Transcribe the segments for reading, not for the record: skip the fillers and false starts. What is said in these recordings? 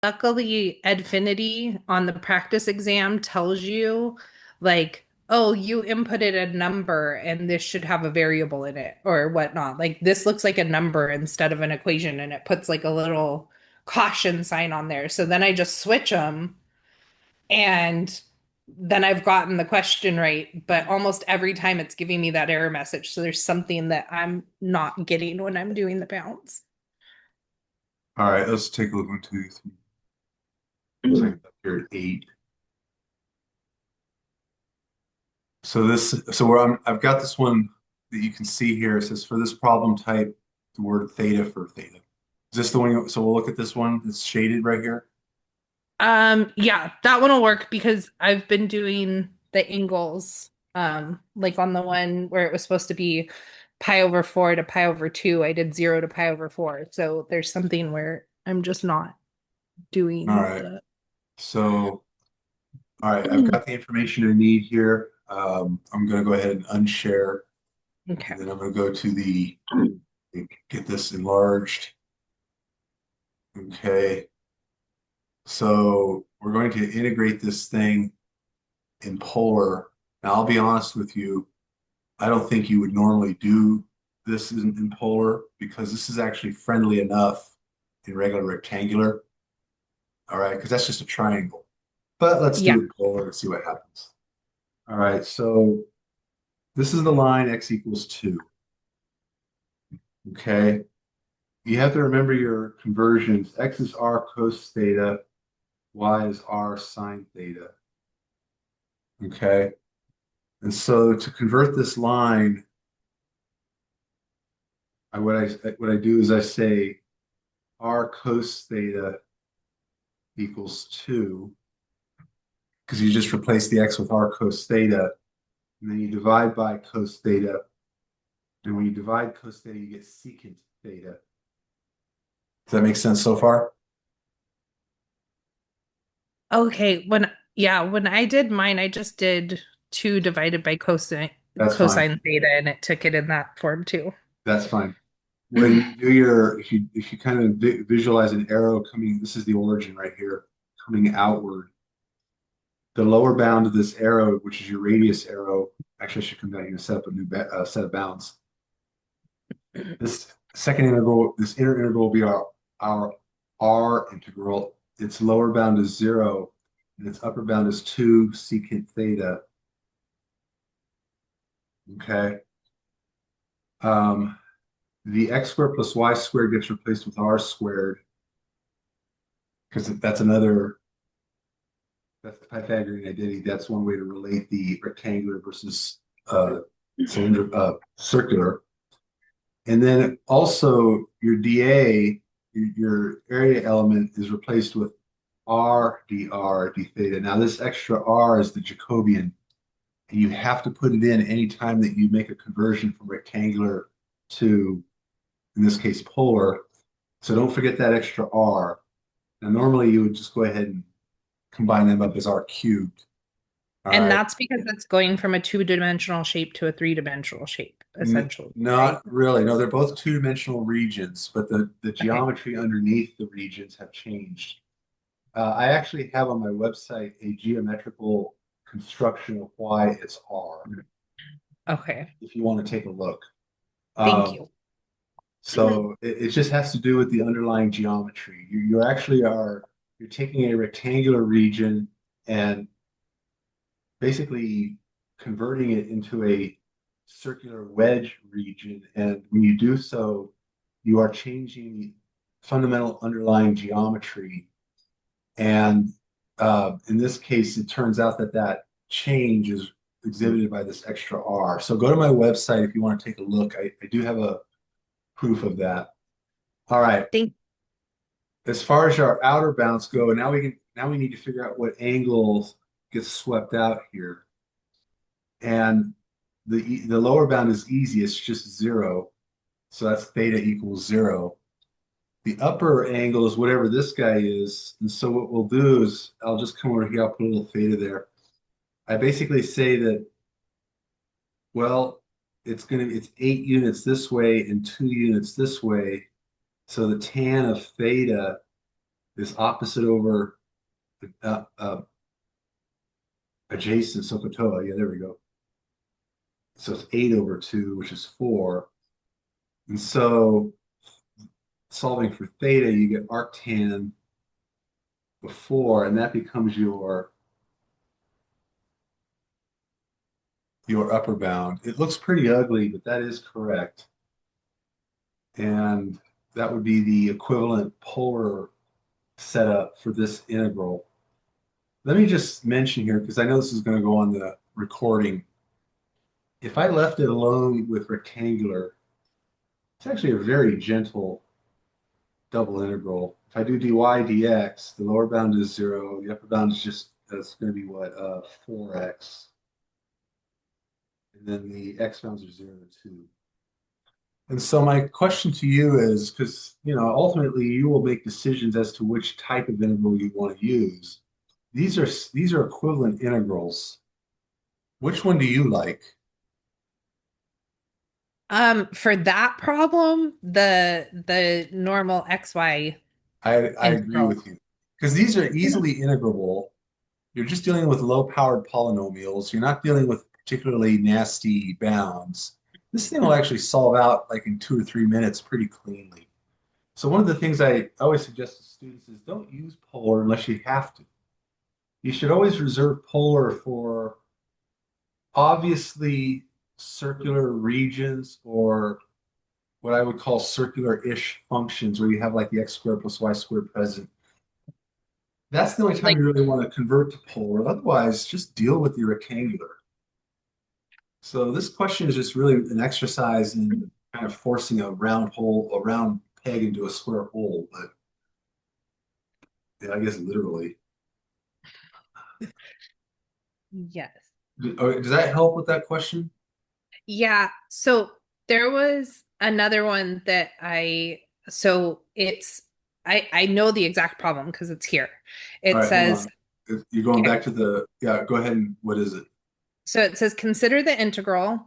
Luckily, Edfinity on the practice exam tells you, like, oh, you inputted a number and this should have a variable in it or whatnot. Like, this looks like a number instead of an equation, and it puts like a little caution sign on there. So then I just switch them, and then I've gotten the question right. But almost every time it's giving me that error message. So there's something that I'm not getting when I'm doing the bounce. All right, let's take a look. 1, 2, 3. Looks like up here at 8. So where I've got this one that you can see here. It says for this problem type the word theta for theta. Is this the one? So we'll look at this one that's shaded right here. Yeah, that one will work because I've been doing the angles, like on the one where it was supposed to be pi over 4 to pi over 2, I did 0 to pi over 4. So there's something where I'm just not All doing right. the. So all right, I've got the information I need here. I'm going to go ahead and unshare, Okay. and then I'm going to go to the get this enlarged. Okay. So we're going to integrate this thing in polar. Now, I'll be honest with you. I don't think you would normally do this in polar because this is actually friendly enough in regular rectangular. All right, because that's just a triangle. But let's do Yeah. it in polar and see what happens. All right, so this is the line x equals 2. Okay, you have to remember your conversions. X is r cos theta, y is r sine theta. Okay, and so to convert this line, what I do is I say r cos theta equals 2 because you just replace the x with r cos theta, and then you divide by cos theta. And when you divide cos theta, you get secant theta. Does that make sense so far? Okay. When I did mine, I just did 2 divided by That's fine. cosine theta, and it took it in that form too. That's fine. When you do if you kind of visualize an arrow coming, this is the origin right here, coming outward. The lower bound of this arrow, which is your radius arrow, actually I should come down here and set up a new set of bounds. This second integral, this inner integral will be our R integral. Its lower bound is 0, and its upper bound is 2 secant theta. Okay. Um, the x squared plus y squared gets replaced with r squared because that's the Pythagorean identity. That's one way to relate the rectangular versus circular. And then also your dA, your area element is replaced with r dr d theta. Now this extra r is the Jacobian, and you have to put it in anytime that you make a conversion from rectangular to, in this case, polar. So don't forget that extra r. Now normally you would just go ahead and combine them up as r cubed. All And right. that's because it's going from a two-dimensional shape to a three-dimensional shape, essentially, Not right? really. No, they're both two-dimensional regions, but the Okay. geometry underneath the regions have changed. I actually have on my website a geometrical construction of why it's R, Okay. if you want to take a look. Thank Um, you. so it just has to do with the underlying geometry. You actually are you're taking a rectangular region and basically converting it into a circular wedge region. And when you do so, you are changing fundamental underlying geometry. And in this case, it turns out that that change is exhibited by this extra R. So go to my website if you want to take a look. I do have a proof of that. All right. Thank As far as our outer bounds go, now we need to figure out what angles get swept out here. And the lower bound is easy, it's just 0. So that's theta equals 0. The upper angle is whatever this guy is. And so what we'll do is I'll just come over here, I'll put a little theta there. I basically say that, well, it's 8 units this way and 2 units this way. So the tan of theta is opposite over uh, uh, adjacent SOHCAHTOA. Yeah, there we go. So it's 8 over 2, which is 4. And so solving for theta, you get arctan before, and that becomes your upper bound. It looks pretty ugly, but that is correct. And that would be the equivalent polar setup for this integral. Let me just mention here, because I know this is going to go on the recording. If I left it alone with rectangular, it's actually a very gentle double integral. If I do dy dx, the lower bound is 0, the upper bound is just, that's going to be what, 4x. And then the x bounds are 0 to 2. And so my question to you is, because ultimately you will make decisions as to which type of integral you want to use. These are equivalent integrals. Which one do you like? For that problem, the normal XY I agree integral. with you. Because these are easily integrable. You're just dealing with low-powered polynomials. You're not dealing with particularly nasty bounds. This thing will actually solve out like in 2 or 3 minutes pretty cleanly. So one of the things I always suggest to students is don't use polar unless you have to. You should always reserve polar for obviously circular regions or what I would call circular-ish functions where you have like the x squared plus y squared present. That's the only time Like, you really want to convert to polar. Otherwise, just deal with the rectangular. So this question is just really an exercise in kind of forcing a round peg into a square hole. But yeah, I guess literally. yes. Does that help with that question? Yeah. So there was another one that so it's, I know the exact problem because it's here. All It right, hold says, on. If you're going okay, back to yeah, go ahead and what is it? so it says consider the integral,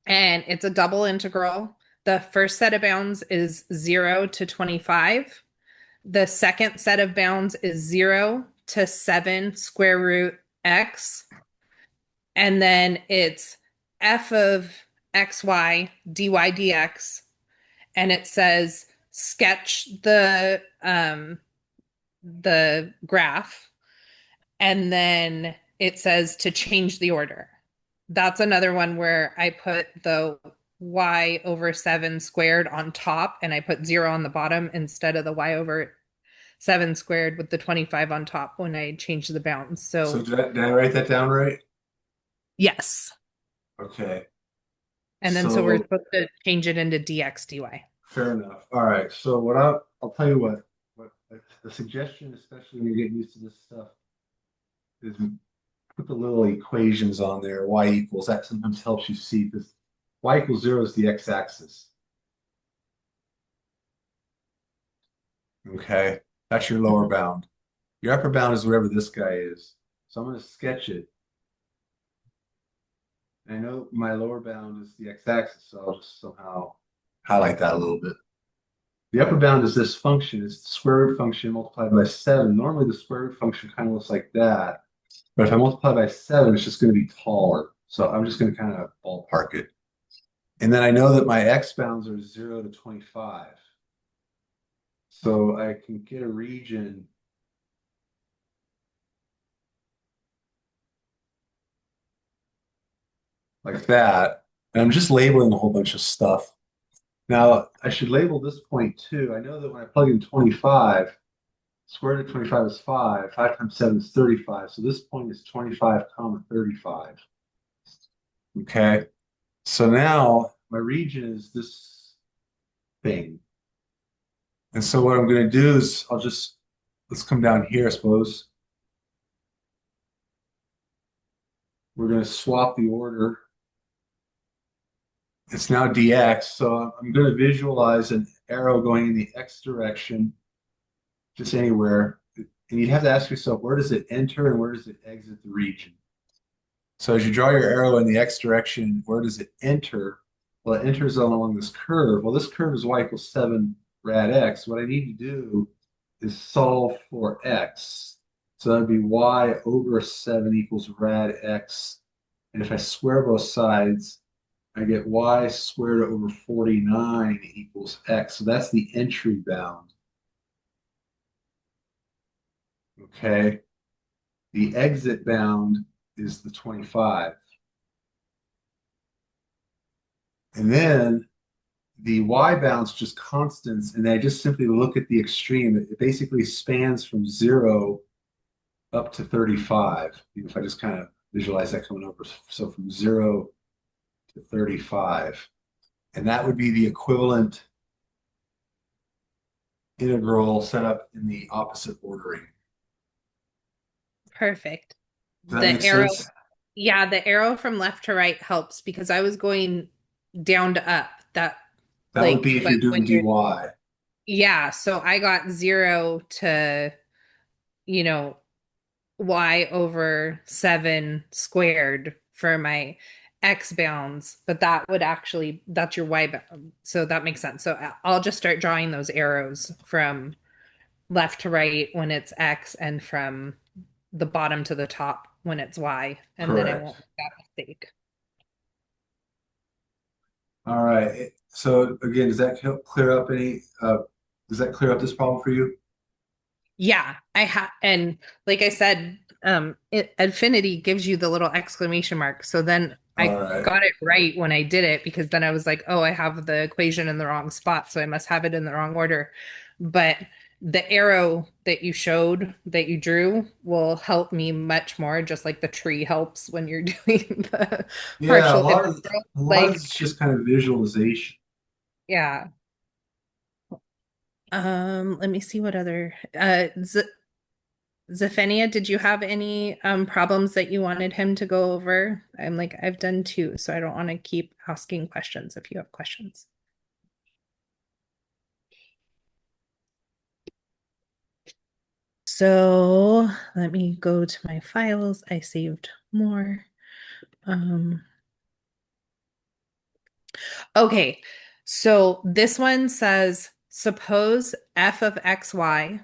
and it's a double integral. The first set of bounds is 0 to 25. The second set of bounds is 0 to 7 square root x. And then it's f of xy dy dx. And it says sketch the graph, and then it says to change the order. That's another one where I put the y over 7 squared on top and I put 0 on the bottom instead of the y over 7 squared with the 25 on top when I changed the bounds. So So, did I write that down right? yes. Okay. And then so we're So supposed to change it into dx dy. fair enough. All right. So I'll tell you what the suggestion, especially when you're getting used to this stuff, is put the little equations on there. Y equals that sometimes helps you see this. Y equals 0 is the x-axis. Okay. That's your lower Mhm. bound. Your upper bound is whatever this guy is. So I'm going to sketch it. And I know my lower bound is the x-axis, so I'll just somehow highlight that a little bit. The upper bound is this function. It's the square root function multiplied by 7. Normally the square root function kind of looks like that. But if I multiply by 7, it's just going to be taller. So I'm just going to kind of ballpark it. And then I know that my x bounds are 0 to 25. So I can get a region like that. And I'm just labeling a whole bunch of stuff. Now, I should label this point too. I know that when I plug in 25, square root of 25 is 5. 5 times 7 is 35. So this point is 25 comma 35. Okay. So now my region is this thing. And so what I'm going to do is let's come down here, I suppose. We're going to swap the order. It's now dx. So I'm going to visualize an arrow going in the x direction, just anywhere. And you have to ask yourself, where does it enter and where does it exit the region? So as you draw your arrow in the x direction, where does it enter? Well, it enters along this curve. Well, this curve is y equals 7 rad x. What I need to do is solve for x. So that'd be y over 7 equals rad x. And if I square both sides, I get y squared over 49 equals x. So that's the entry bound. Okay. The exit bound is the 25. And then the y bound's just constants, and I just simply look at the extreme. It basically spans from 0 up to 35. If I just kind of visualize that coming over. So from 0 to 35. And that would be the equivalent integral set up in the opposite ordering. Perfect. Does that The make arrow, sense? yeah, the arrow from left to right helps because I was going down to up. That That would be if but you're doing when you're, dy. yeah, so I got 0 to, you know, y over 7 squared for my x bounds, but that would actually, that's your y bound. So that makes sense. So I'll just start drawing those arrows from left to right when it's x and from the bottom to the top when it's y, and then I Correct. won't make that mistake. All right. So again, does that clear up any, does that clear up this problem for you? Yeah, I have, and like I said, Infinity gives you the little exclamation mark. So then All I right. got it right when I did it because then I was like, oh, I have the equation in the wrong spot, so I must have it in the wrong order. But the arrow that you showed, that you drew, will help me much more, just like the tree helps when you're doing the Yeah, partial integral. a lot of Like, it's just kind of visualization. yeah. Let me see what other Zephania, did you have any problems that you wanted him to go over? I'm like, I've done two, so I don't want to keep asking questions if you have questions. So let me go to my files. I saved more. Um, okay, so this one says, suppose f of xy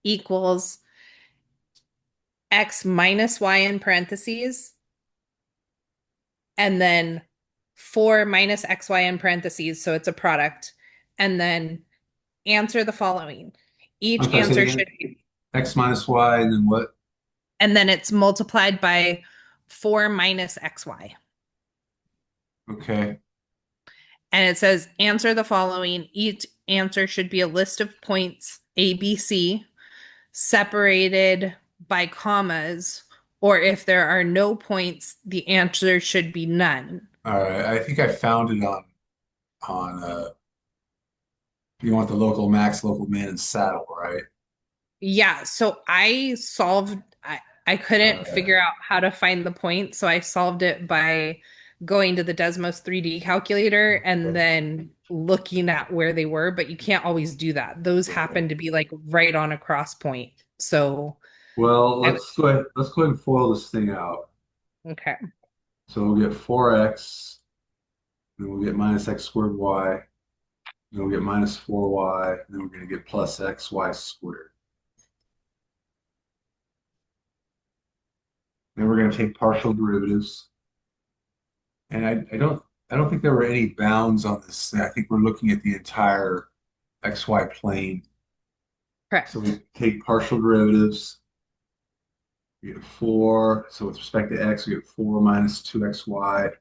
equals x minus y in parentheses, and then 4 minus xy in parentheses, so it's a product, and then answer the following. I'm Each sorry, say it answer again. should be, X minus Y, and then what? and then it's multiplied by 4 minus xy. Okay. And it says answer the following. Each answer should be a list of points A, B, C, separated by commas, or if there are no points, the answer should be none. All right. I think I found it on you want the local max, local min, and saddle, right? Yeah, so I All couldn't right. figure out how to find the point, so I solved it by going to the Desmos 3D calculator and Okay. then looking at where they were, but you can't always do that. Those Okay. happen to be like right on a cross point. So Well, I was let's go ahead and FOIL this thing out. okay. So we'll get 4x, then we'll get minus x squared y, then we'll get minus 4y, then we're going to get plus xy squared. Then we're going to take partial derivatives. And I don't think there were any bounds on this. I think we're looking at the entire XY plane. So we Correct. take partial derivatives. We get 4. So with respect to x, we get 4 minus 2xy.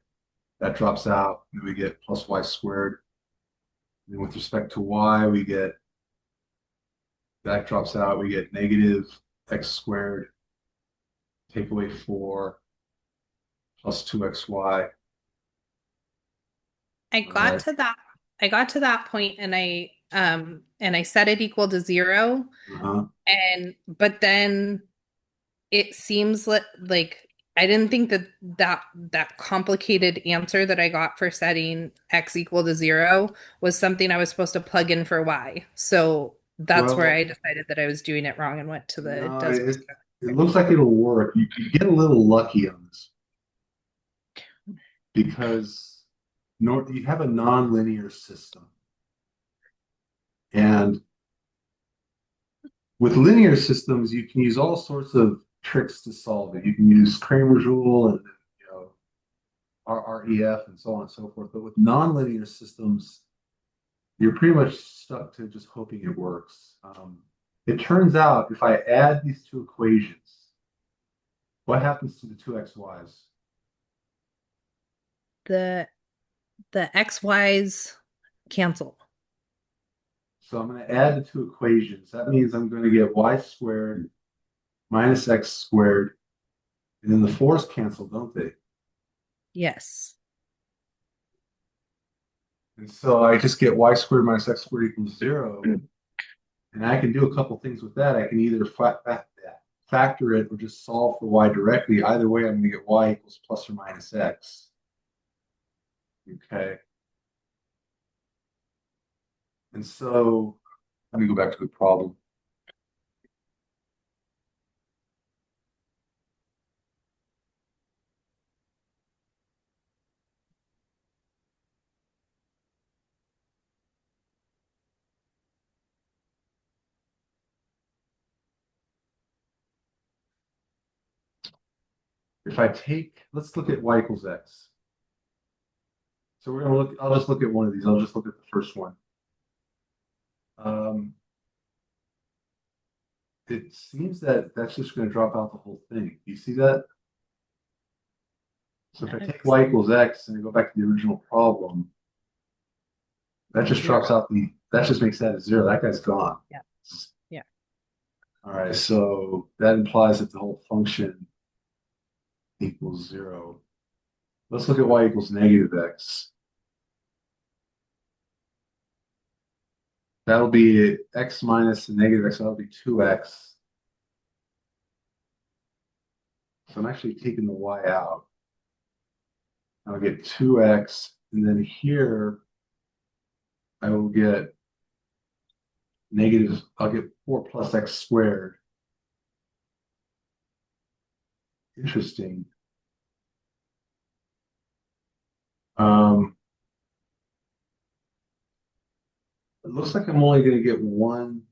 That drops out. And we get plus y squared. And with respect to y, we get that drops out. We get negative x squared. Take away 4 plus 2xy. I All got right. to that I got to that point and I set it equal to 0, Uh-huh. and but then it seems like I didn't think that complicated answer that I got for setting x equal to 0 was something I was supposed to plug in for y. So that's where Well, I decided that I was doing it wrong and went to the no, Desmos. it looks like it'll work. You get a little lucky on this because you have a nonlinear system. And With linear systems, you can use all sorts of tricks to solve it. You can use Kramer's rule and you know REF and so on and so forth. But with nonlinear systems, you're pretty much stuck to just hoping it works. It turns out if I add these two equations, what happens to the two xy's? The the XY's cancel. So I'm going to add the two equations. That means I'm going to get y squared minus x squared, and then the fours cancel, don't they? Yes. And so I just get y squared minus x squared equals 0. And I can do a couple things with that. I can either factor it or just solve for y directly. Either way, I'm going to get y equals plus or minus x. Okay. And so let me go back to the problem. If I take, let's look at y equals x. So we're going to look, I'll just look at one of these. I'll just look at the first one. Um, it seems that that's just going to drop out the whole thing. Do you see that? So if I take X y equals x and I go back to the original problem, that just drops zero. out that just makes that a 0. That guy's gone. Yeah. Yeah. All right, so that implies that the whole function equals 0. Let's look at y equals negative x. That'll be x minus the negative x, so that'll be 2x. So I'm actually taking the y out. I'll get 2x, and then here I will get negative, I'll get 4 plus x squared. Interesting. Um, it looks like I'm only going to get one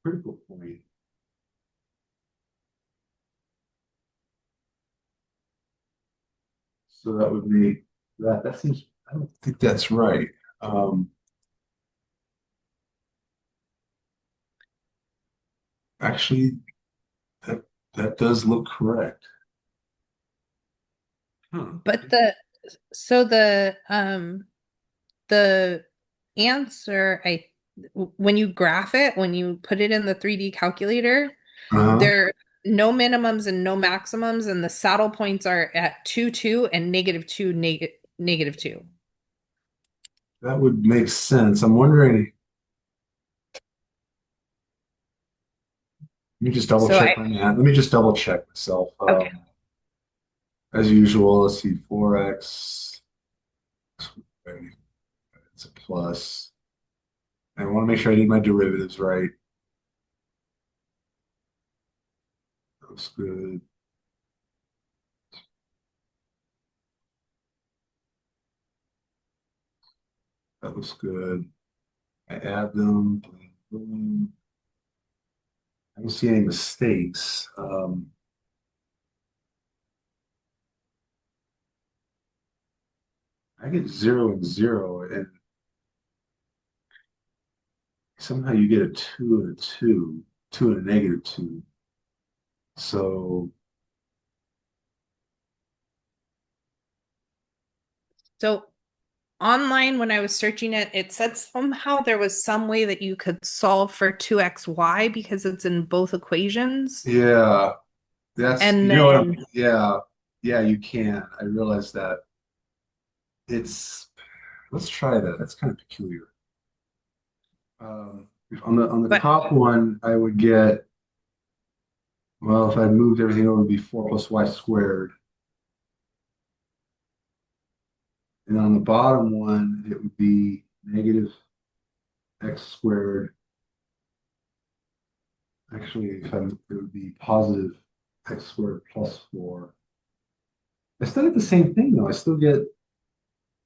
critical point. So that would make that seems, I don't think that's right. Um, actually, that that does look correct. Huh. But the answer I when you graph it, when you put it in the 3D calculator, Uh-huh. there are no minimums and no maximums, and the saddle points are at 2, 2 and -2, -2. That would make sense. I'm wondering, let me just double So check my math. Let me just double check myself. okay. As usual, let's see, 4x, it's a plus. I want to make sure I need my derivatives right. Looks good. That looks good. I add them. Boom, boom. I don't see any mistakes. I get 0 and 0, and somehow you get a 2 and a 2, 2 and a negative 2. So, So online when I was searching it, it said somehow there was some way that you could solve for 2xy because it's in both equations. yeah, that's, And you know what then, yeah, yeah, you can. I realize that. It's, let's try that. That's kind of peculiar. On the but top one, I would get, well, if I moved everything over, it'd be 4 plus y squared. And on the bottom one, it would be negative x squared. Actually, it would be positive x squared plus 4. I still get the same thing though. I still get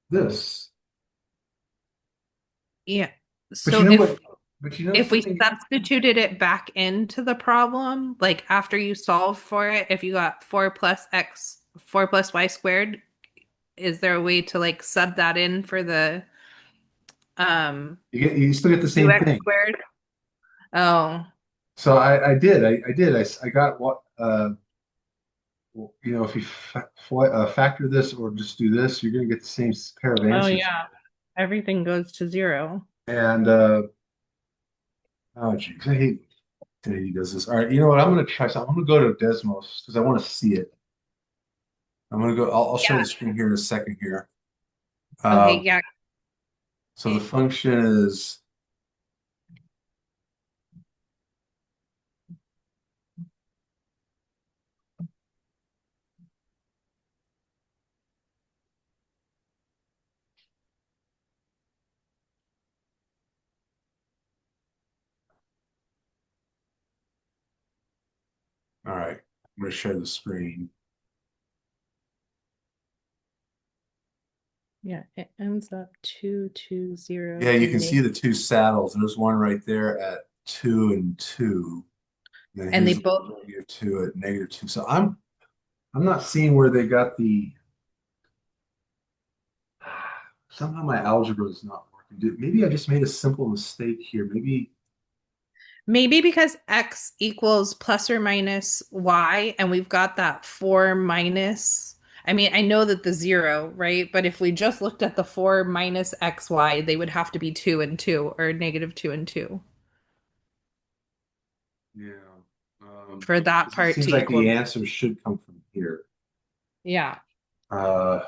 this. yeah. But you So know if what? But you know If we something? substituted it back into the problem, like after you solve for it, if you got 4 plus y squared, is there a way to like sub that in for the um You still get the same 2x thing. squared? Oh, So I got what if you factor this or just do this, you're going to get the same pair of oh answers yeah. Everything goes to zero. here. And oh geez, I hate when he does this. All right, you know what? I'm going to try something. I'm going to go to Desmos because I want to see it. I'm going to go. I'll show you the Yeah. screen here in a second here. Okay, Um, yeah. so the function is all right. I'm going to share the screen. Yeah, it ends up 220 Yeah, you and can see the two saddles. There's one right there at 2 and 2. And then and they here's both -2 at -2. So I'm not seeing where they got the somehow my algebra is not working. Maybe I just made a simple mistake here. Maybe maybe because x equals plus or minus y, and we've got that 4 minus. I mean, I know that the zero, right? But if we just looked at the 4 minus xy, they would have to be 2 and 2 or negative 2 and 2 yeah. for that 'Cause it part seems to like equal. the answer should come from here. Yeah. Uh,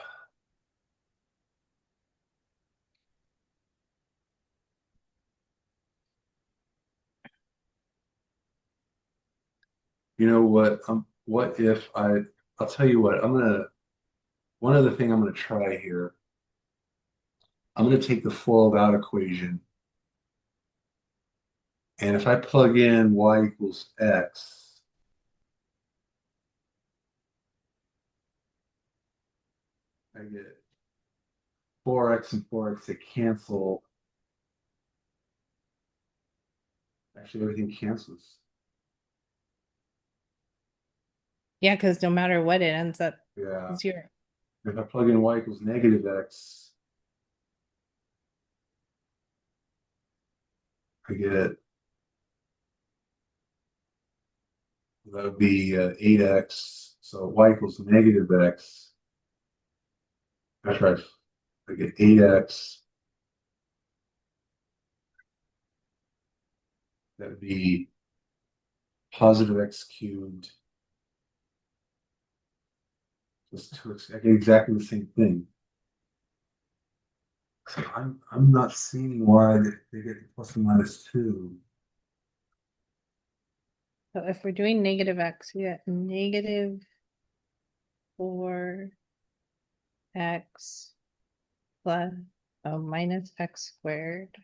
you know what? What if I'll tell you what, one other thing I'm gonna try here. I'm gonna take the foiled out equation, and if I plug in y equals x, I get 4x and 4x to cancel. Actually, everything cancels. Yeah, because no matter what, it ends up Yeah. zero. If I plug in y equals -x, I get that would be 8x. So y equals -x. That's right. I get 8x. That would be positive x cubed plus 2x. I get exactly the same thing. So I'm not seeing why they get plus and -2. So if we're doing negative x, we get negative 4x plus minus x squared.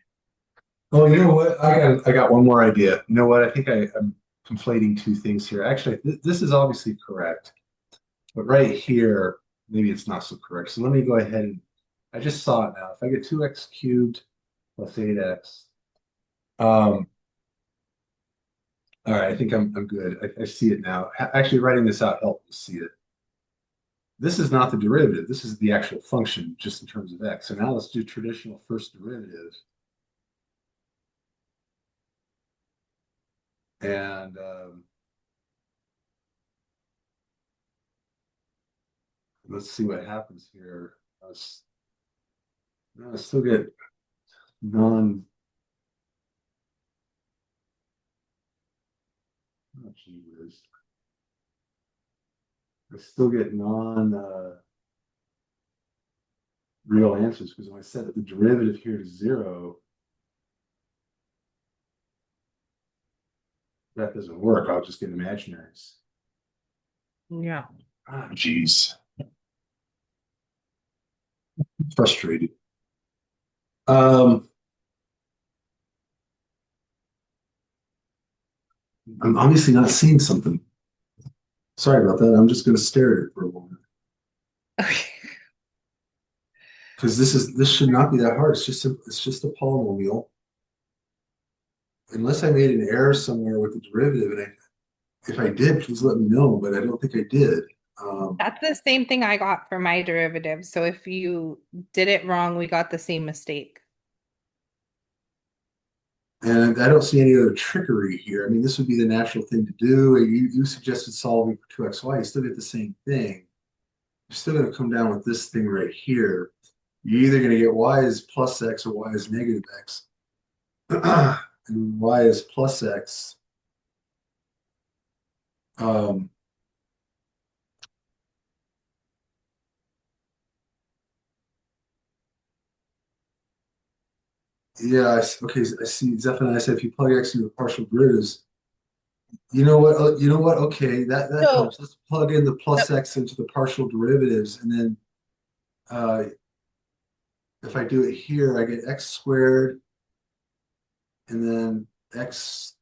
Oh, you know what? I got one more idea. You know what? I think I'm conflating two things here. Actually, this is obviously correct, but right here, maybe it's not so correct. So let me go ahead and I just saw it now. If I get 2x cubed plus 8x, um, all right, I think I'm good. I see it now. Actually, writing this out helped me see it. This is not the derivative. This is the actual function just in terms of x. So now let's do traditional first derivative. And let's see what happens here. I still get non, oh, gee whiz. I still get non real answers because when I set the derivative here to 0, that doesn't work. I'll just get imaginaries. Yeah. Ah, geez. Frustrated. Um, I'm obviously not seeing something. Sorry about that. I'm just going to stare at it for a moment Okay. because this should not be that hard. It's just a polynomial. unless I made an error somewhere with the derivative, and if I did, please let me know, but I don't think I did. Um, That's the same thing I got for my derivative. So if you did it wrong, we got the same mistake. and I don't see any other trickery here. I mean, this would be the natural thing to do. You suggested solving for 2xy. You still get the same thing. You're still going to come down with this thing right here. You're either going to get y is plus x or y is negative x. And y is plus x. Um, yeah, okay, I see. Zeph and I said if you plug x into the partial derivatives, you know what? You know what? Okay, that So, helps. Let's plug in the no, plus x into the partial derivatives, and then uh, if I do it here, I get x squared, and then x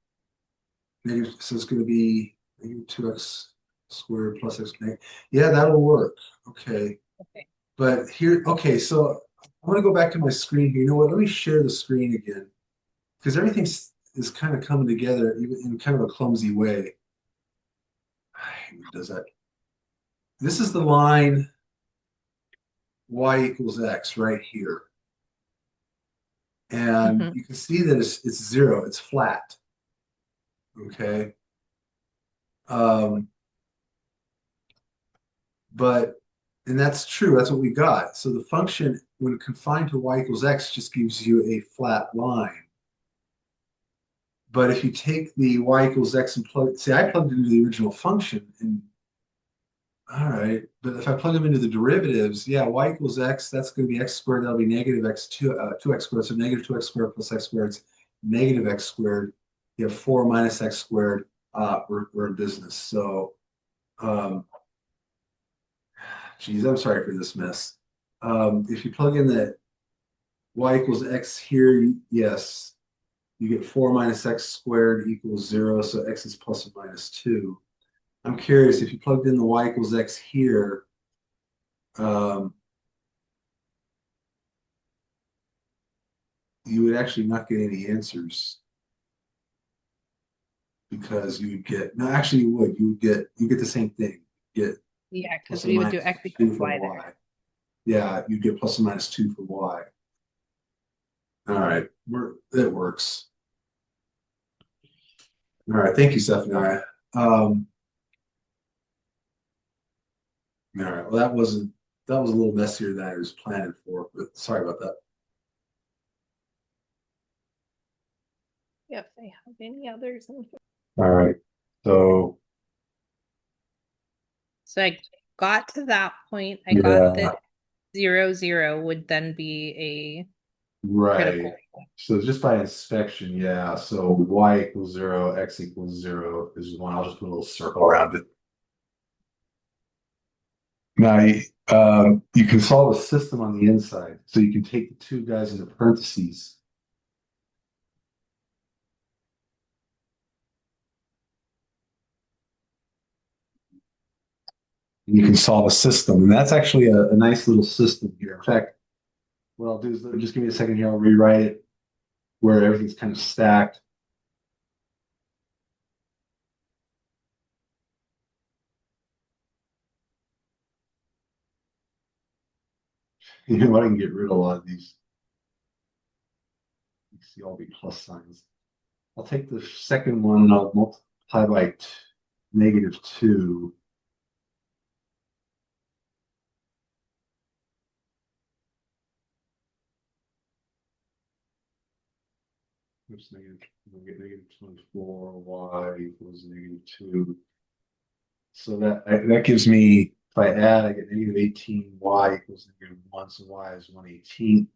negative. So it's going to be negative 2x squared plus x negative. Yeah, that'll work. Okay, okay. but here, okay, so I want to go back to my screen here. You know what? Let me share the screen again because everything is kind of coming together even in kind of a clumsy way. Does that? This is the line y equals x right here. And Mhm. you can see that it's zero, it's flat. Okay. Um, but, and that's true, that's what we got. So the function, when confined to y equals x, just gives you a flat line. But if you take the y equals x and plug, see, I plugged into the original function, and all right, but if I plug them into the derivatives, yeah, y equals x, that's going to be x squared, that'll be negative x 2x squared, so negative 2x squared plus x squared is negative x squared. You have 4 minus x squared. We're in business. So, um, geez, I'm sorry for this mess. If you plug in the y equals x here, yes, you get 4 minus x squared equals 0, so x is plus or minus 2. I'm curious, if you plugged in the y equals x here, um, you would actually not get any answers because you would get, no, actually you get the same thing. You get Yeah, because plus or we would do minus X equals 2 for Y there. y. Yeah, you get plus or minus 2 for y. All right, it works. All right, thank you, Stephanie. All right, well that was a little messier than I was planning for, but sorry about that. Yeah, if they have any others. All right, so So I got to that point. I got that yeah, 0, 0 would then be a right. critical point. So just by inspection, yeah. So y equals 0, x equals 0 is one. I'll just put a little circle around it. Now, you can solve a system on the inside. So you can take the two guys into parentheses. And you can solve a system. And that's actually a nice little system here. In fact, what I'll do is just give me a second here. I'll rewrite it where everything's kind of stacked. You know what? I can get rid of a lot of these. You see all the plus signs. I'll take the second one and I'll multiply by negative 2. Oops, we'll get negative 24, y equals negative 2. So that gives me, if I add, I get negative 18, y equals negative 1, so y is 1/18.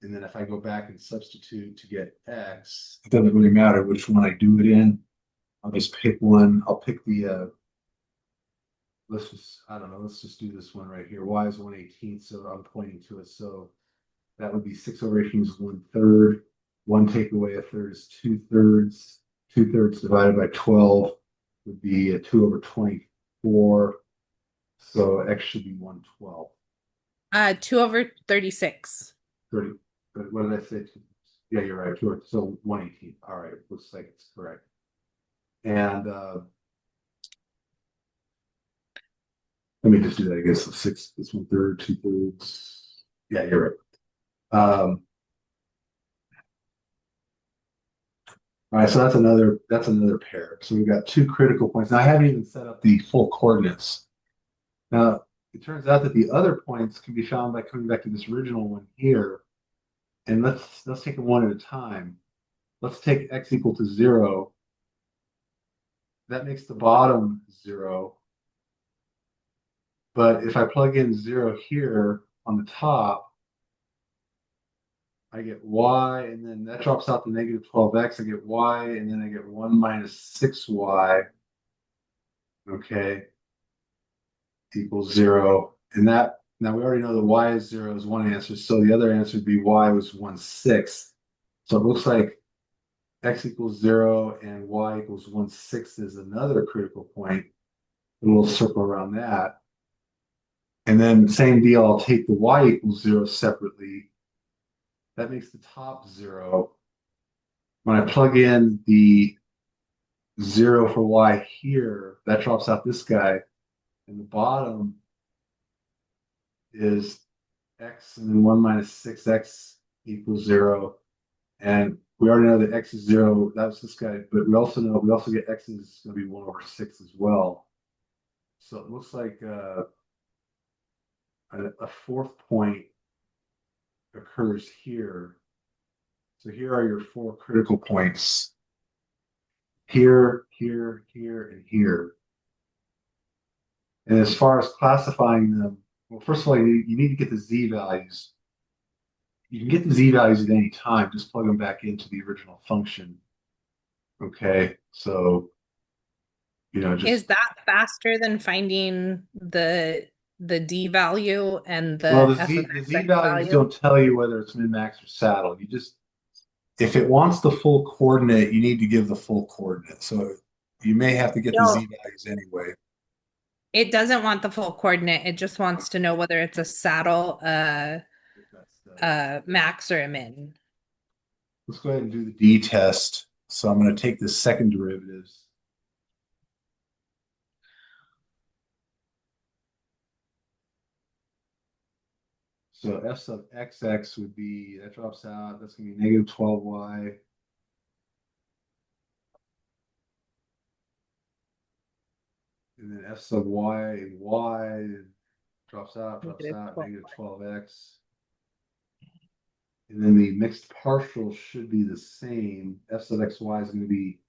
And then if I go back and substitute to get x, it doesn't really matter which one I do it in. I'll just pick one. I'll pick let's just, I don't know, let's just do this one right here. Y is 1/18, so I'm pointing to it. So that would be 6/18 is 1/3. One take away a third is 2/3. 2/3 divided by 12 would be a 2/24. So X should be 1/12. 2/36. 30. What did I say? Yeah, you're right. Sure. So 1/18. All right, looks like it's correct. And let me just do that again. So six, this 1/3, 2/3. Yeah, you're right. All right, so that's another pair. So we've got two critical points. Now I haven't even set up the full coordinates. Now it turns out that the other points can be found by coming back to this original one here. And let's take them one at a time. Let's take x equal to 0. That makes the bottom 0. But if I plug in 0 here on the top, I get y, and then that drops out to negative 12x. I get y, and then I get 1 minus 6y, okay, equals 0. And that, now we already know that y is 0 is one answer. So the other answer would be y was 1/6. So it looks like x equals 0 and y equals 1/6 is another critical point. A little circle around that. And then same deal, I'll take the y equals 0 separately. That makes the top 0. When I plug in the 0 for y here, that drops out this guy. And the bottom is x, and then 1 minus 6x equals 0. And we already know that x is 0. That was this guy. But we also know, we also get x is going to be 1/6 as well. So it looks like a fourth point occurs here. So here are your four critical points. Here, here, here, and here. And as far as classifying them, well, first of all, you need to get the z values. You can get the z values at any time, just plug them back into the original function. Okay, so, Is just, that faster than finding the D value and well, the f of the x z values value? don't tell you whether it's min, max, or saddle. You just, if it wants the full coordinate, you need to give the full coordinate. So you may have to get the No, z values anyway. it doesn't want the full coordinate. It just wants to know whether it's a saddle, If that's max, or a min. Let's go ahead and do the d test. So I'm going to take the second derivatives. So f sub xx would be, that drops out, that's going to be negative 12y. And then f sub y and y drops Negative out, 12. negative 12x. And then the mixed partial should be the same. F sub xy is going to be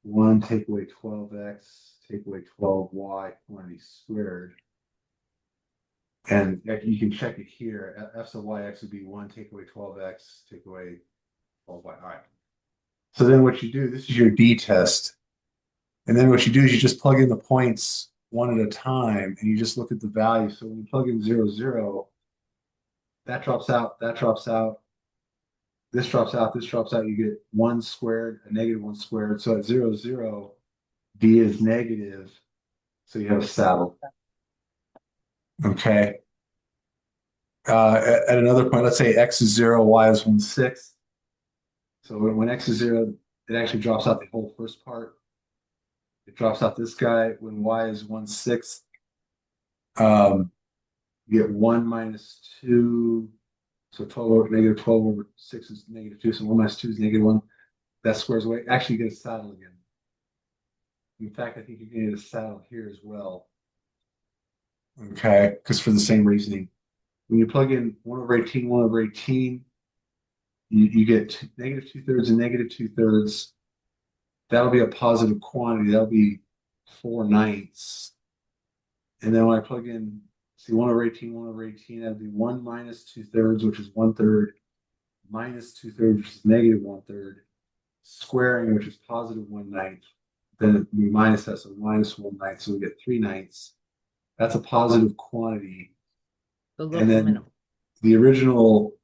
1 take away 12x, take away 12y quantity squared. And you can check it here. F sub yx would be 1 take away 12x, take away 12y. All right. So then what you do, this is your D test. And then what you do is you just plug in the points one at a time and you just look at the value. So when you plug in 0, 0, that drops out, that drops out, this drops out, this drops out. You get 1 squared, a negative 1 squared. So at 0, 0, D is negative. So you have a saddle. Okay. At another point, let's say x is 0, y is 1/6. So when x is 0, it actually drops out the whole first part. It drops out this guy when y is 1/6. You get 1 minus 2. So 12 over negative 12 over 6 is negative 2. So 1 minus 2 is negative 1. That squares away. Actually, you get a saddle again. In fact, I think you can get a saddle here as well. Okay, because for the same reasoning. When you plug in 1 over 18, 1 over 18, you get negative 2/3 and negative 2/3. That'll be a positive quantity. That'll be 4/9. And then when I plug in, see 1 over 18, 1 over 18, that'd be 1 minus 2/3, which is 1/3, minus 2/3, which is negative 1/3, squaring, which is positive 1/9. Then we minus that, so minus 1/9, so we get 3/9. That's a positive quantity. The And local then minimum. the original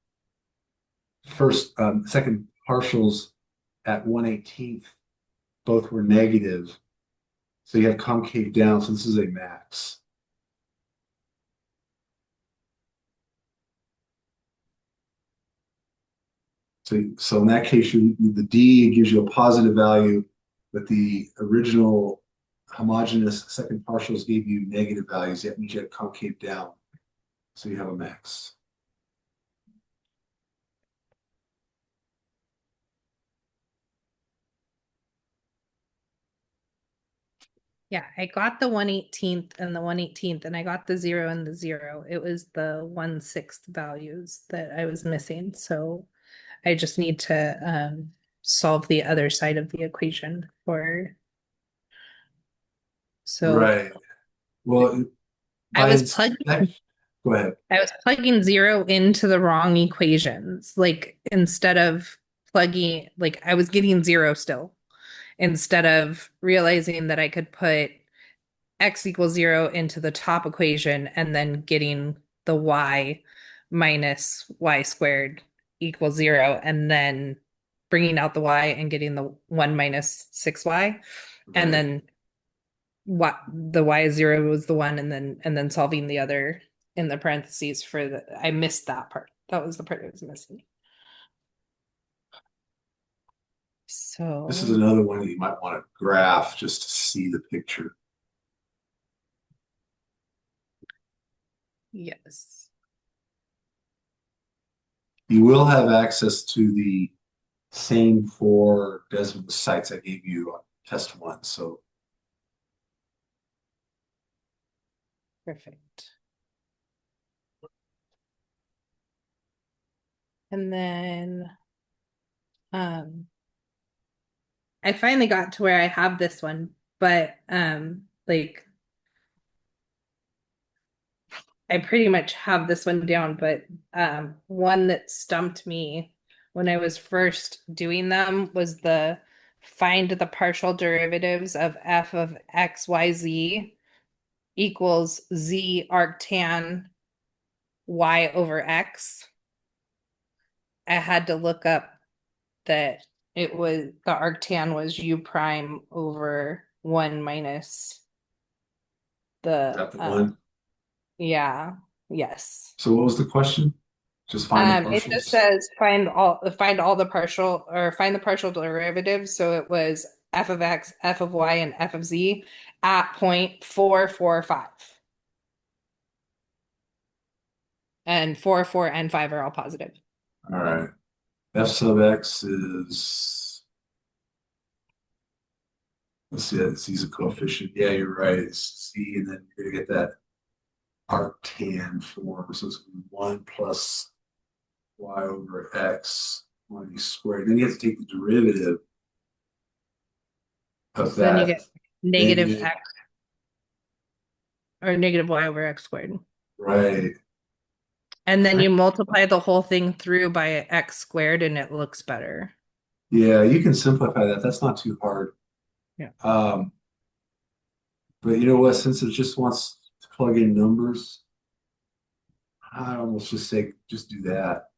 second partials at 1/18th, both were negative. So you have concave down, so this is a max. So in that case, the D gives you a positive value, but the original homogeneous second partials gave you negative values. That means you had concave down. So you have a max. Yeah, I got the 1/18th and the 1/18th, and I got the 0 and the 0. It was the 1/6 values that I was missing. So I just need to solve the other side of the equation for so Right. Well, I by was plugging inspection, go ahead. I was plugging 0 into the wrong equations. Like instead of plugging, like I was getting 0 still, instead of realizing that I could put x equals 0 into the top equation and then getting the y minus y squared equals 0 and then bringing out the y and getting the 1 minus 6y and Right. then what the y is 0 was the 1 and then solving the other in the parentheses for the I missed that part. That was the part I was missing. This is So another one that you might want to graph just to see the picture. yes. You will have access to the same four decimal sites I gave you on test one. So Perfect. And then I finally got to where I have this one, but like I pretty much have this one down, but one that stumped me when I was first doing them was the find the partial derivatives of f of xyz equals z arctan y over x. I had to look up that it was the arctan was u prime over 1 minus is the that the one? yeah, yes. So what was the question? Just find the It just partials. says find all the partial or find the partial derivatives. So it was f of x, f of y, and f of z at 0.445. And 4, 4, and 5 are all positive. All right. F sub x is, let's see, C's a coefficient. Yeah, you're right. It's C, and then you're gonna get that arctan form. So it's gonna be 1 plus y over x, 1 squared. Then you have to take the derivative of So then you that get negative negative, x or negative y over x squared. right? And then you multiply the whole thing through by x squared and it looks better. Yeah, you can simplify that. That's not too hard. Yeah. Um, but you know what? Since it just wants to plug in numbers, I almost just say just do that.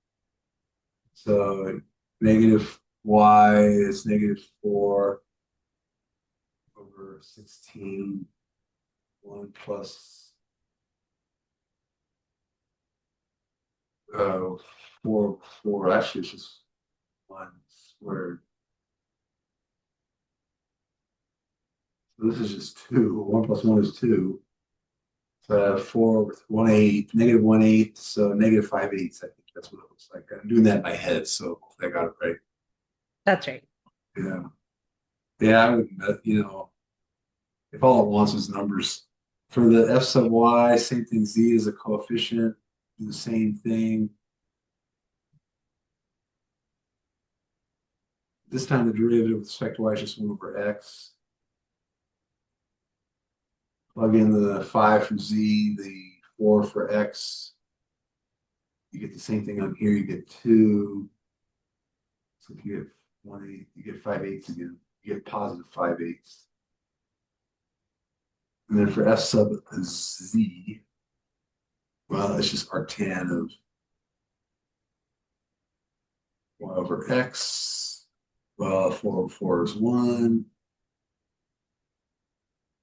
So negative y is negative 4 over 16, 1 plus 4, 4. Actually, it's just 1 squared. So this is just 2. 1 plus 1 is 2. So 4 with 1/8, negative 1/8, so negative 5/8. I think that's what it looks like. I'm doing that in my head, so hopefully I got it right. That's right. Yeah. Yeah, I would, if all it wants is numbers. For the f sub y, same thing, z is a coefficient, do the same thing. This time the derivative with respect to y is just 1 over x. Plug in the 5 for z, the 4 for x. You get the same thing on here, you get 2. So if you get 1/8, you get 5/8 again. You get positive 5/8. And then for f sub z, well, it's just arctan of y over x. Well, 4 over 4 is 1.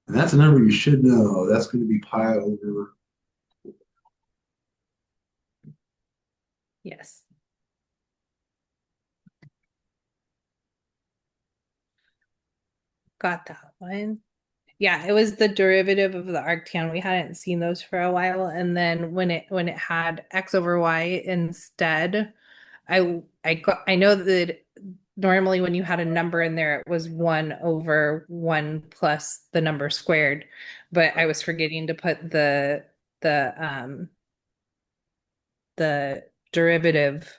And that's a number you should know. That's going to be pi over. Yes. got that one. Yeah, it was the derivative of the arctan. We hadn't seen those for a while, and then when it had x over y instead, I know that normally when you had a number in there, it was 1/1 plus the number squared, but I was forgetting to put the the derivative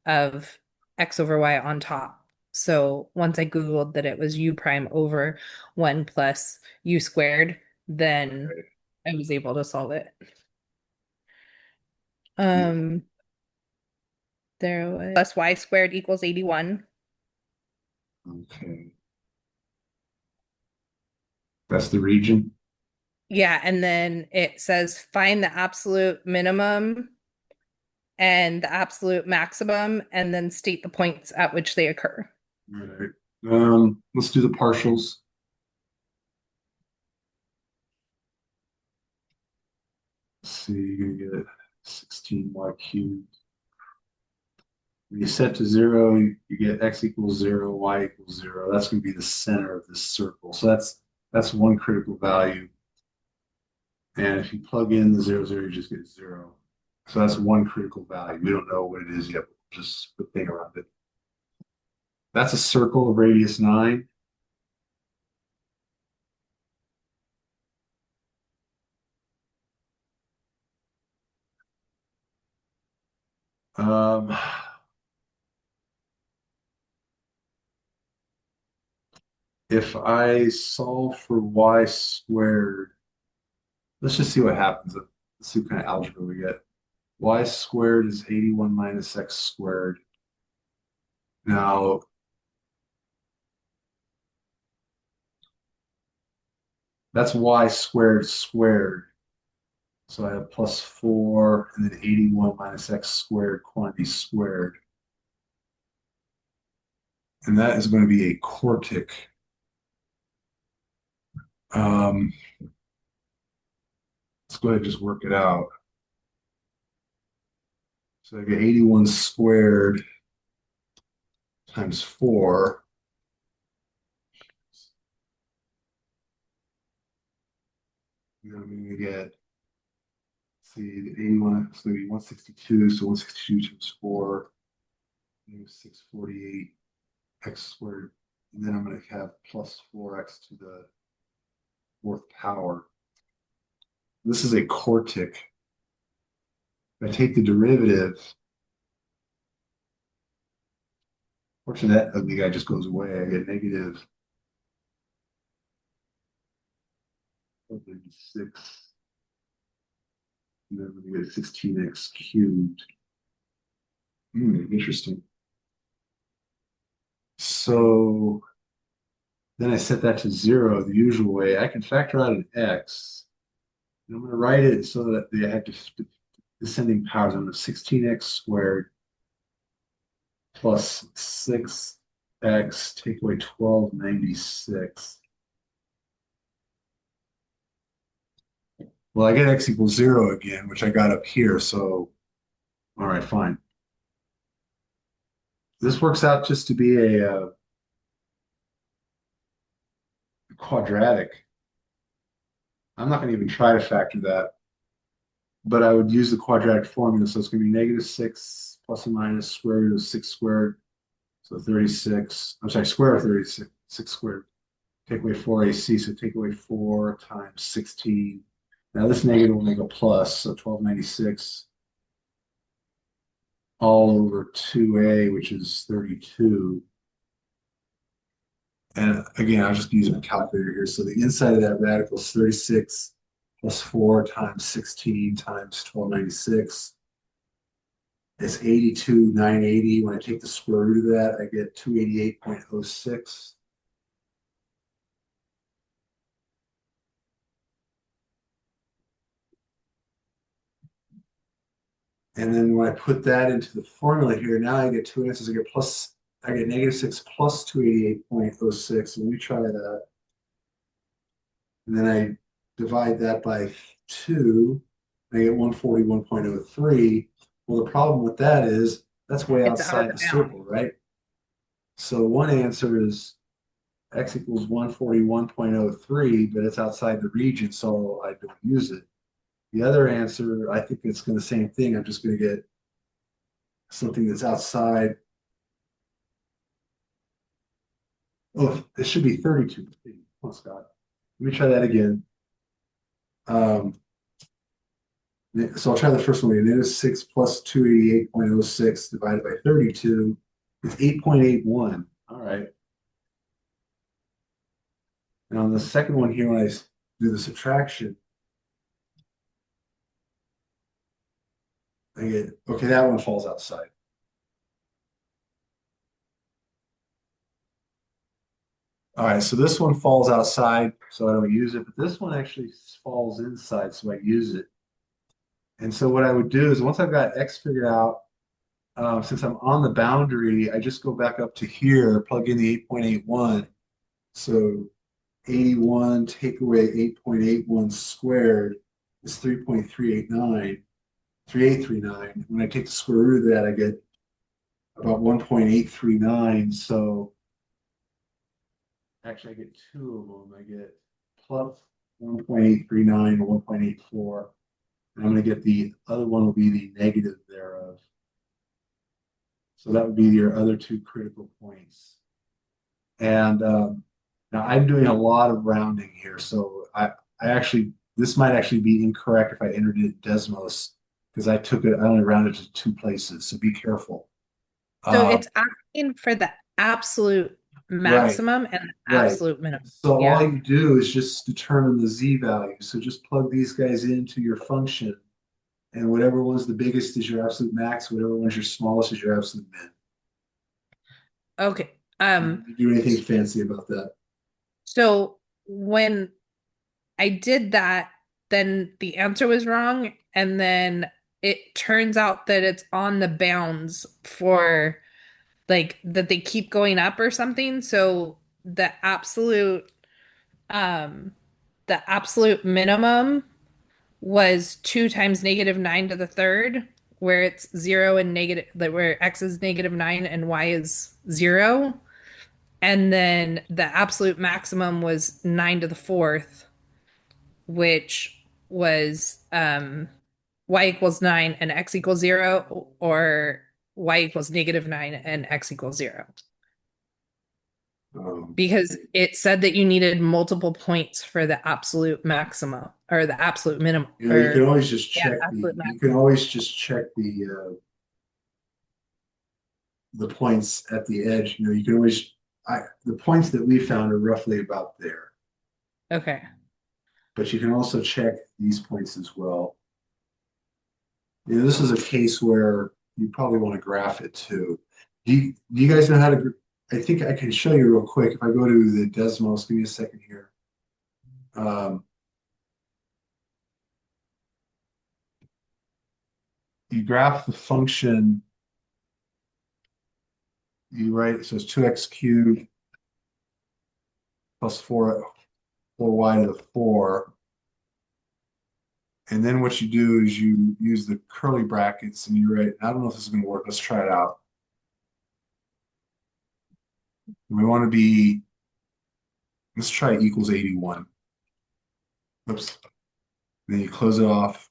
of x over y on top. So once I Googled that it was u prime over 1 plus u squared, then Right. I was able to solve it. Yeah. Um, there was plus y squared equals 81. Okay. That's the region. Yeah, and then it says find the absolute minimum and the absolute maximum, and then state the points at which they occur. All right. Let's do the partials. Let's see, you're gonna get 16y cubed. When you set to zero, you get x equals zero, y equals zero. That's going to be the center of this circle. So that's one critical value. And if you plug in the zero, zero, you just get zero. So that's one critical value. We don't know what it is yet, but just put thing around it. That's a circle of radius 9. Um, if I solve for y squared, let's just see what happens. Let's see what kind of algebra we get. Y squared is 81 minus x squared. Now, that's y squared squared. So I have plus 4 and then 81 minus x squared quantity squared. And that is going to be a quartic. Um, let's go ahead and just work it out. So I get 81 squared times 4. And then I'm going to get, see, the 81, so 162. So 162 times 4, 648 x squared. And then I'm going to have plus 4x to the fourth power. This is a quartic. If I take the derivative, fortunately that ugly guy just goes away. I get negative 6, and then we get 16x cubed. Interesting. So then I set that to 0 the usual way. I can factor out an x. And I'm going to write it so that they have descending powers. I'm going to 16x squared plus 6x take away 1296. Well, I get x equals 0 again, which I got up here. So, all right, fine. This works out just to be a quadratic. I'm not going to even try to factor that, but I would use the quadratic formula. So it's going to be negative 6 plus or minus square root of 6 squared. So 36. I'm sorry, square root of 36, 6 squared. Take away 4ac, so take away 4 times 16. Now this negative will make a plus, so 1296 all over 2a, which is 32. And again, I'll just use a calculator here. So the inside of that radical is 36 plus 4 times 16 times 1296. It's 82,980. When I take the square root of that, I get 288.06. And then when I put that into the formula here, now I get two answers. I get negative 6 plus 288.06. So let me try that. And then I divide that by 2. I get 141.03. Well, the problem with that is that's way It's out outside of the bounds. circle, right? So one answer is X equals 141.03, but it's outside the region, so I don't use it. The other answer, I think it's going to the same thing. I'm just going to get something that's outside. Oh, it should be 32. Oh, Scott. Let me try that again. Um, so I'll try the first one again. Negative 6 plus 288.06 divided by 32 is 8.81. All right. Now on the second one here, when I do the subtraction, I get, okay, that one falls outside. All right, so this one falls outside, so I don't use it, but this one actually falls inside, so I use it. And so what I would do is once I've got X figured out, since I'm on the boundary, I just go back up to here, plug in the 8.81. So 81 take away 8.81 squared is 3.389, 3839. When I take the square root of that, I get about 1.839. So actually, I get two of them. I get plus 1.839 and 1.84. And I'm going to get the other one will be the negative thereof. So that would be your other two critical points. And now I'm doing a lot of rounding here. So I actually, this might actually be incorrect if I entered it in Desmos because I only rounded to two places. So be careful. So Uh, it's asking for the absolute right, maximum and the right. absolute minimum. So all Yeah. you do is just determine the z value. So just plug these guys into your function, and whatever one's the biggest is your absolute max, whatever one's your smallest is your absolute min. Okay. You do anything fancy about that? So when I did that, then the answer was wrong, and then it turns out that it's on the bounds for like that they keep going up or something. So um the absolute minimum was 2 times negative 9 to the third, where it's 0 and negative, like where x is negative 9 and y is 0. And then the absolute maximum was 9 to the fourth, which was y equals 9 and x equals 0, or y equals negative 9 and x equals 0. Um, Because it said that you needed multiple points for the absolute maximum or the absolute minimum, you can or always just yeah, check absolute you can maximum. always just check the points at the edge. You can always the points that we found are roughly about there, Okay. but you can also check these points as well. This is a case where you probably want to graph it too. Do you guys know how to? I think I can show you real quick. If I go to the Desmos, give me a second here. Um, you graph the function. You write so it's 2x cubed plus 4y to the 4. And then what you do is you use the curly brackets and you write, I don't know if this is going to work. Let's try it out. We want to be, let's try equals 81. Oops. Then you close it off.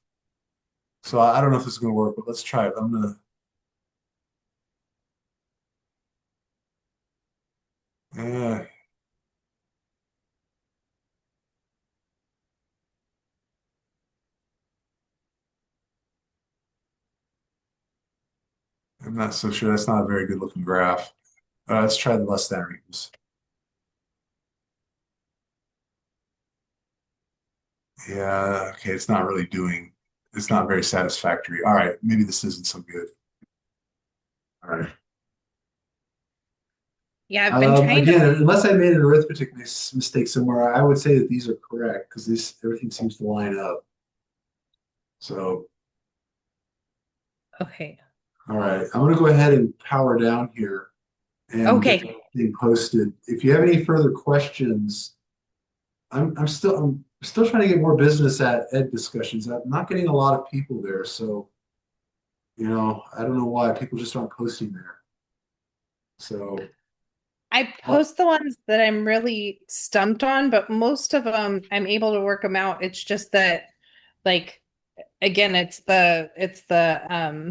So I don't know if this is going to work, but let's try it. Uh, I'm not so sure. That's not a very good looking graph. Let's try the less than or equals. Yeah, okay. It's not very satisfactory. All right. Maybe this isn't so good. All right. Yeah, I've been trying to. Again, unless I made an arithmetic mistake somewhere, I would say that these are correct because this everything seems to line up. So, Okay. all right, I'm going to go ahead and power down here and get the Okay. thing posted. If you have any further questions, I'm still trying to get more business at ed discussions. I'm not getting a lot of people there, so I don't know why people just aren't posting there. So. I Well, post the ones that I'm really stumped on, but most of them I'm able to work them out. It's just that, like, again, it's the